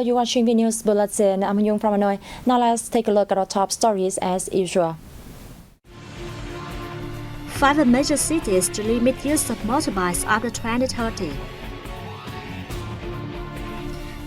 you're watching Vnews Bulletin. I'm Nhung from Hanoi. Now let's take a look at our top stories as usual. 5 major cities to limit use of motorbikes after 2030.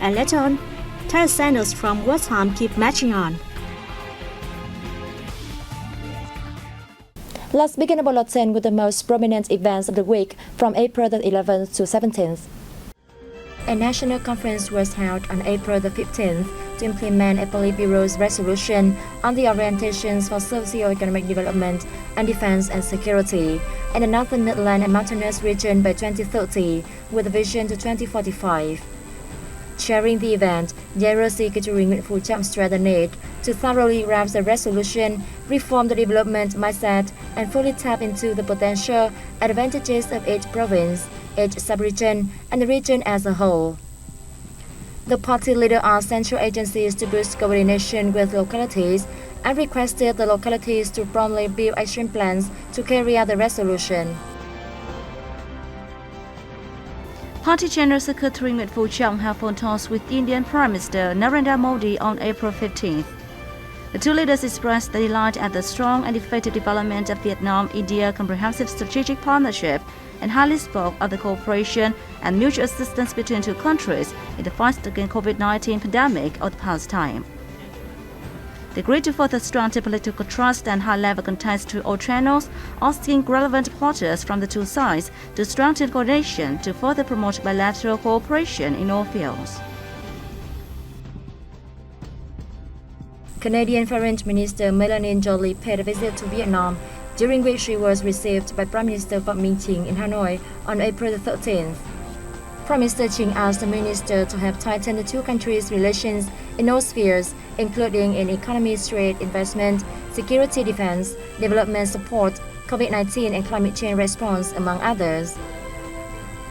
And later on, tire sandals from thăm keep matching on. Let's begin the bulletin with the most prominent events of the week from April the 11th to 17th. A national conference was held on April the 15th to implement a Politburo's resolution on the orientations for socio-economic development and defense and security in the Northern Midland and Mountainous region by 2030 with a vision to 2045. Chairing the event, General Secretary Nguyễn Phú Trọng stressed the need to thoroughly grasp the resolution, reform the development mindset, and fully tap into the potential advantages of each province, each sub-region, and the region as a whole. The party leader asked central agencies to boost coordination with localities and requested the localities to promptly build action plans to carry out the resolution. Party General Secretary Nguyễn Phú Trọng held phone talks with Indian Prime Minister Narendra Modi on April 15th. The two leaders expressed their delight at the strong and effective development of Vietnam-India Comprehensive Strategic Partnership and highly spoke of the cooperation and mutual assistance between two countries in the fight against COVID-19 pandemic of the past time. They agreed to further strengthen political trust and high-level contacts through all channels, asking relevant partners from the two sides to strengthen coordination to further promote bilateral cooperation in all fields. Canadian Foreign Minister Melanie Joly paid a visit to Vietnam, during which she was received by Prime Minister Phạm Minh Chính in Hanoi on April the 13th. Prime Minister Chính asked the minister to help tighten the two countries' relations in all spheres, including in economy, trade, investment, security, defense, development support, COVID-19 and climate change response, among others.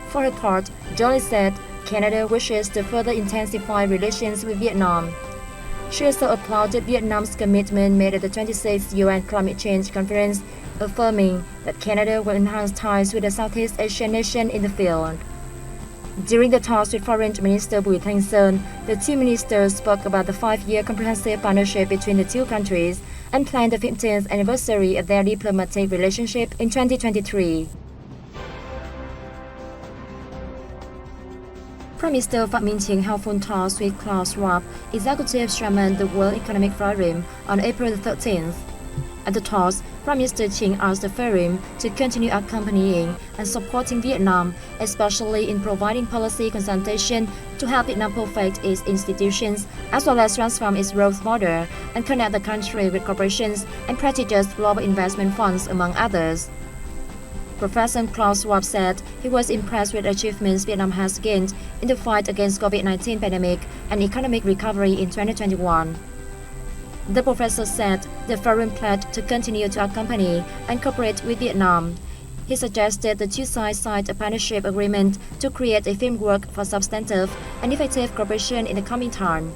For her part, Joly said Canada wishes to further intensify relations with Vietnam. She also applauded Vietnam's commitment made at the 26th UN Climate Change Conference, affirming that Canada will enhance ties with the Southeast Asian nation in the field. During the talks with Foreign Minister Bùi Thanh Sơn, the two ministers spoke about the 5-year comprehensive partnership between the two countries and planned the 15th anniversary of their diplomatic relationship in 2023. Prime Minister Phạm Minh Chính held phone talks with Klaus Schwab, Executive Chairman of the World Economic Forum, on April the 13th. At the talks, Prime Minister Chính asked the forum to continue accompanying and supporting Vietnam, especially in providing policy consultation to help Vietnam perfect its institutions, as well as transform its growth model and connect the country with corporations and prestigious global investment funds, among others. Professor Klaus Schwab said he was impressed with achievements Vietnam has gained in the fight against COVID-19 pandemic and economic recovery in 2021. The professor said the forum pledged to continue to accompany and cooperate with Vietnam. He suggested the two sides sign a partnership agreement to create a framework for substantive and effective cooperation in the coming time.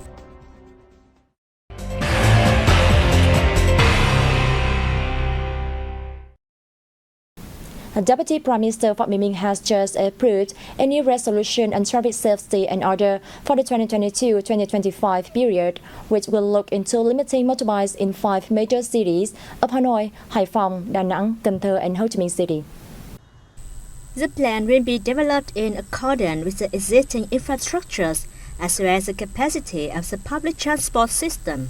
Deputy Prime Minister Phạm Bình Minh has just approved a new resolution on traffic safety and order for the 2022-2025 period, which will look into limiting motorbikes in 5 major cities of Hanoi, Hải Phòng, Đà Nẵng, Cần Thơ, and Ho Chi Minh City. The plan will be developed in accordance with the existing infrastructures as well as the capacity of the public transport system.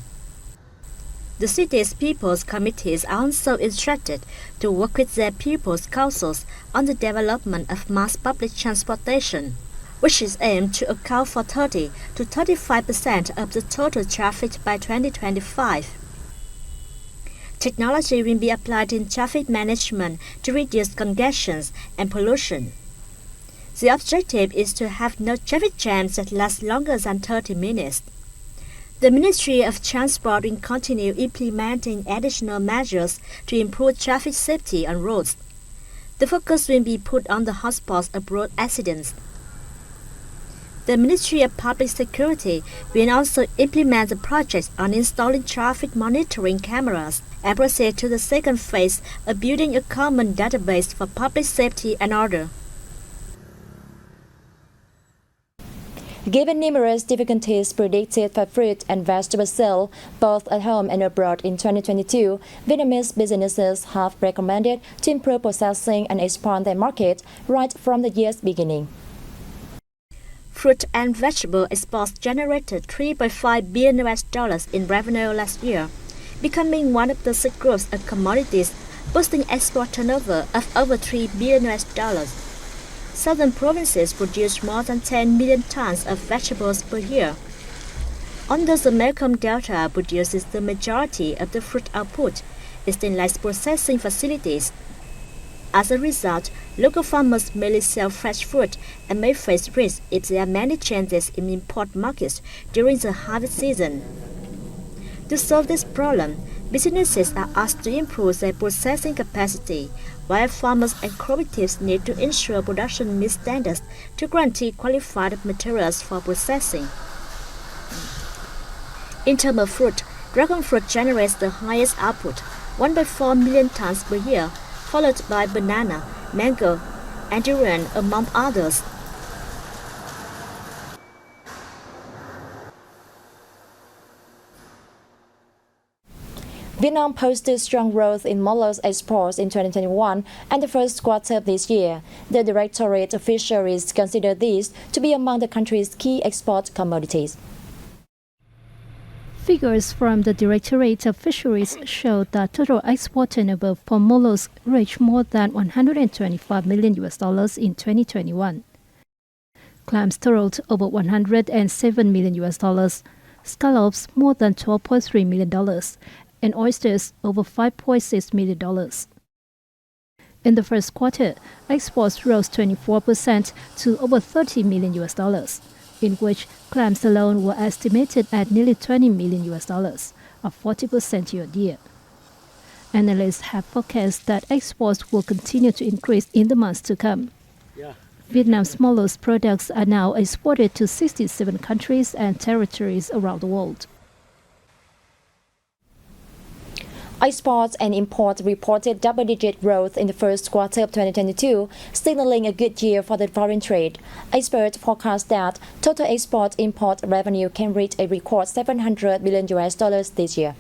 The city's people's committees are also instructed to work with their people's councils on the development of mass public transportation, which is aimed to account for 30 to 35% of the total traffic by 2025. Technology will be applied in traffic management to reduce congestion and pollution. The objective is to have no traffic jams that last longer than 30 minutes. The Ministry of Transport will continue implementing additional measures to improve traffic safety on roads. The focus will be put on the hotspots of road accidents. The Ministry of Public Security will also implement the project on installing traffic monitoring cameras and proceed to the second phase of building a common database for public safety and order. Given numerous difficulties predicted for fruit and vegetable sale, both at home and abroad in 2022, Vietnamese businesses have recommended to improve processing and expand their market right from the year's beginning. Fruit and vegetable exports generated $3.5 billion in revenue last year, becoming one of the six groups of commodities, boosting export turnover of over $3 billion. Southern provinces produce more than 10 million tons of vegetables per year. Although the Mekong Delta produces the majority of the fruit output, it still lacks processing facilities. As a result, local farmers mainly sell fresh fruit and may face risks if there are many changes in import markets during the harvest season. To solve this problem, businesses are asked to improve their processing capacity, while farmers and cooperatives need to ensure production meets standards to guarantee qualified materials for processing. In terms of fruit, dragon fruit generates the highest output, 1.4 million tons per year, followed by banana, mango, and durian, among others. Vietnam posted strong growth in mollusk exports in 2021 and the first quarter of this year. The Directorate of Fisheries consider these to be among the country's key export commodities. Figures from the Directorate of Fisheries show that total export turnover for mollusks reached more than $125 million in 2021. Clams totaled over $107 million, scallops more than $12.3 million, and oysters over $5.6 million. In the first quarter, exports rose 24% to over $30 million, in which clams alone were estimated at nearly $20 million, up 40% year-on-year. Analysts have forecast that exports will continue to increase in the months to come. Vietnam's mollusk products are now exported to 67 countries and territories around the world. Exports and imports reported double-digit growth in the first quarter of 2022, signaling a good year for the foreign trade. Experts forecast that total export-import revenue can reach a record $700 billion this year.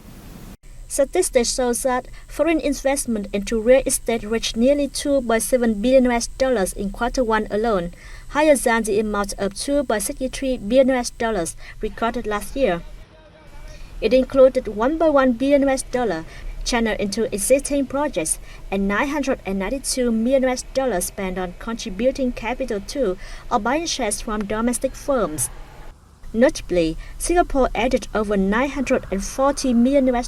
Statistics show that foreign investment into real estate reached nearly $2.7 billion in Q1 alone, higher than the amount of $2.63 billion recorded last year. It included $1.1 billion channeled into existing projects and $992 million spent on contributing capital to or buying shares from domestic firms. Notably, Singapore added over $940 million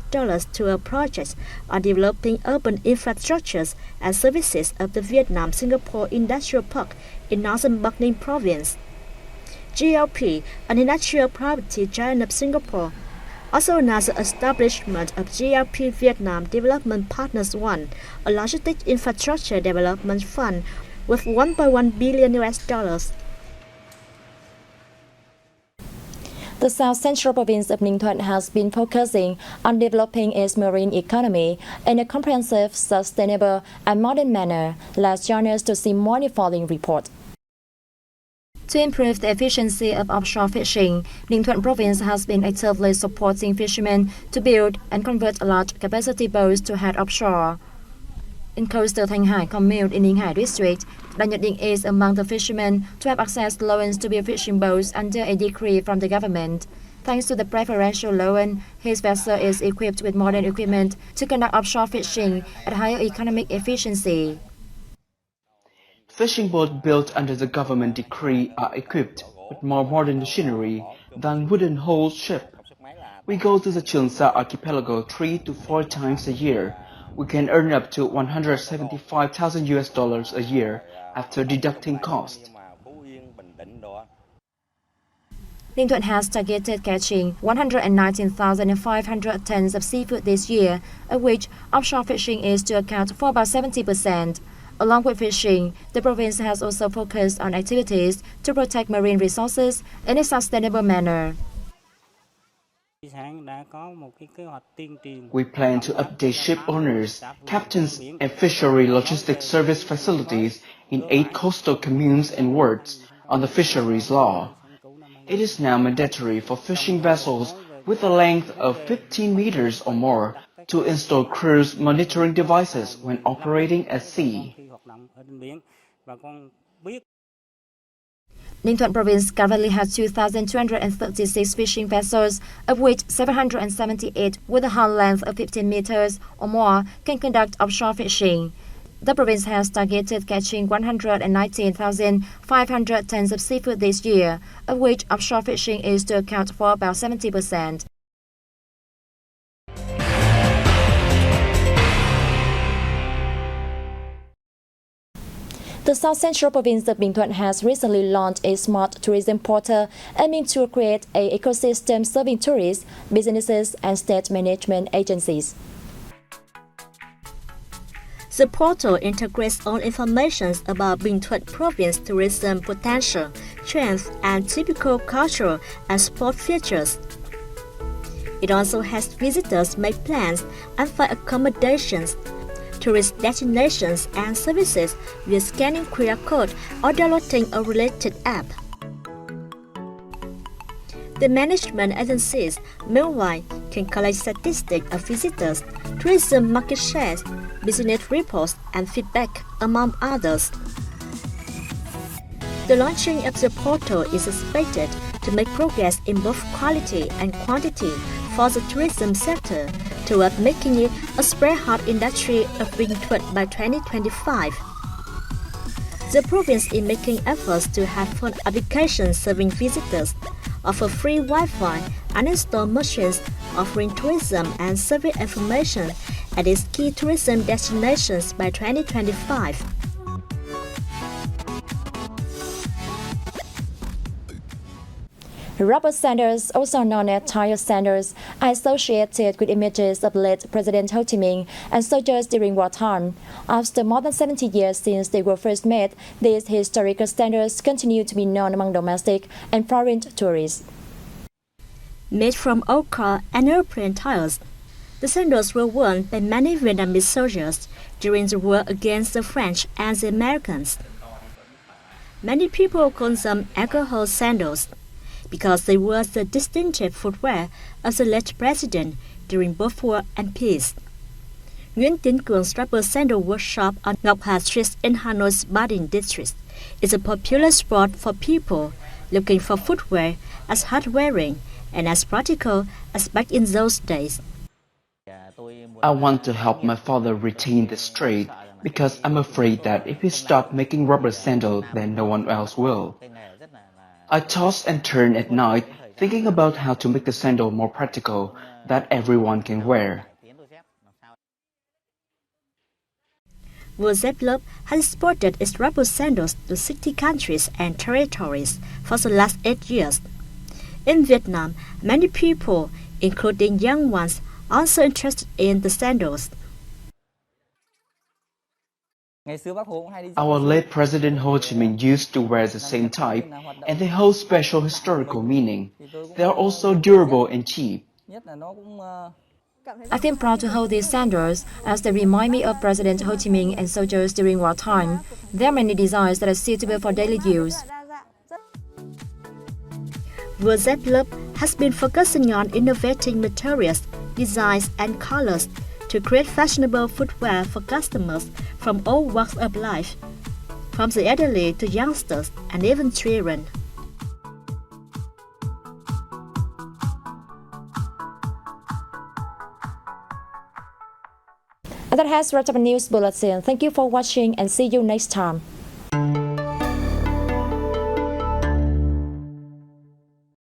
to a project on developing urban infrastructures and services of the Vietnam-Singapore Industrial Park in northern Bắc Ninh province. GLP, an industrial property giant of Singapore, also announced the establishment of GLP Vietnam Development Partners I, a logistics infrastructure development fund with $1.1 billion. The South Central province of Ninh Thuận has been focusing on developing its marine economy in a comprehensive, sustainable, and modern manner. Let's join us to see more in the following report. To improve the efficiency of offshore fishing, Ninh Thuận province has been actively supporting fishermen to build and convert large-capacity boats to head offshore. In coastal Thanh Hải commune in Ninh Hải district, Đan Nhật Định is among the fishermen to have access to loans to build fishing boats under a decree from the government. Thanks to the preferential loan, his vessel is equipped with modern equipment to conduct offshore fishing at higher economic efficiency. Fishing boats built under the government decree are equipped with more modern machinery than wooden hull ship. We go to the Trường Sa archipelago 3 to 4 times a year. We can earn up to $175,000 a year after deducting cost. Ninh Thuận has targeted catching 119,500 tons of seafood this year, of which offshore fishing is to account for about 70%. Along with fishing, the province has also focused on activities to protect marine resources in a sustainable manner. We plan to update ship owners, captains, and fishery logistics service facilities in 8 coastal communes and wards on the fisheries law. It is now mandatory for fishing vessels with a length of 15 meters or more to install cruise monitoring devices when operating at sea. Ninh Thuận province currently has 2,236 fishing vessels, of which 778 with a hull length of 15 meters or more can conduct offshore fishing. The province has targeted catching 119,500 tons of seafood this year, of which offshore fishing is to account for about 70%. The South Central province of Bình Thuận has recently launched a smart tourism portal aiming to create an ecosystem serving tourists, businesses, and state management agencies. The portal integrates all information about Bình Thuận province tourism potential, trends, and typical cultural and sport features. It also has visitors make plans and find accommodations, tourist destinations and services via scanning QR code or downloading a related app. The management agencies, meanwhile, can collect statistics of visitors, tourism market shares, business reports, and feedback, among others. The launching of the portal is expected to make progress in both quality and quantity for the tourism sector toward making it a spread-out industry of Bình Thuận by 2025. The province is making efforts to have phone applications serving visitors, offer free Wi-Fi, and install machines offering tourism and survey information at its key tourism destinations by 2025. Rubber sandals, also known as tire sandals, are associated with images of late President Ho Chi Minh and soldiers during wartime. After more than 70 years since they were first made, these historical sandals continue to be known among domestic and foreign tourists. Made from old car and airplane tires, the sandals were worn by many Vietnamese soldiers during the war against the French and the Americans. Many people call them alcohol sandals because they were the distinctive footwear of the late president during both war and peace. Nguyễn Tiến Cường Rubber Sandal Workshop on Ngọc Hà Street in Hanoi's Ba Đình district is a popular spot for people looking for footwear as hard-wearing and as practical as back in those days. I want to help my father retain this trade because I'm afraid that if he stops making rubber sandals, then no one else will. I toss and turn at night thinking about how to make the sandal more practical that everyone can wear. Vnews has exported its rubber sandals to 60 countries and territories for the last 8 years. In Vietnam, many people, including young ones, are also interested in the sandals. Our late President Ho Chi Minh used to wear the same type, and they hold special historical meaning. They are also durable and cheap. I feel proud to hold these sandals as they remind me of President Ho Chi Minh and soldiers during wartime. There are many designs that are suitable for daily use. Vnews has been focusing on innovating materials, designs, and colors to create fashionable footwear for customers from all walks of life, from the elderly to youngsters and even children. And that has wrapped up a news bulletin. Thank you for watching and see you next time.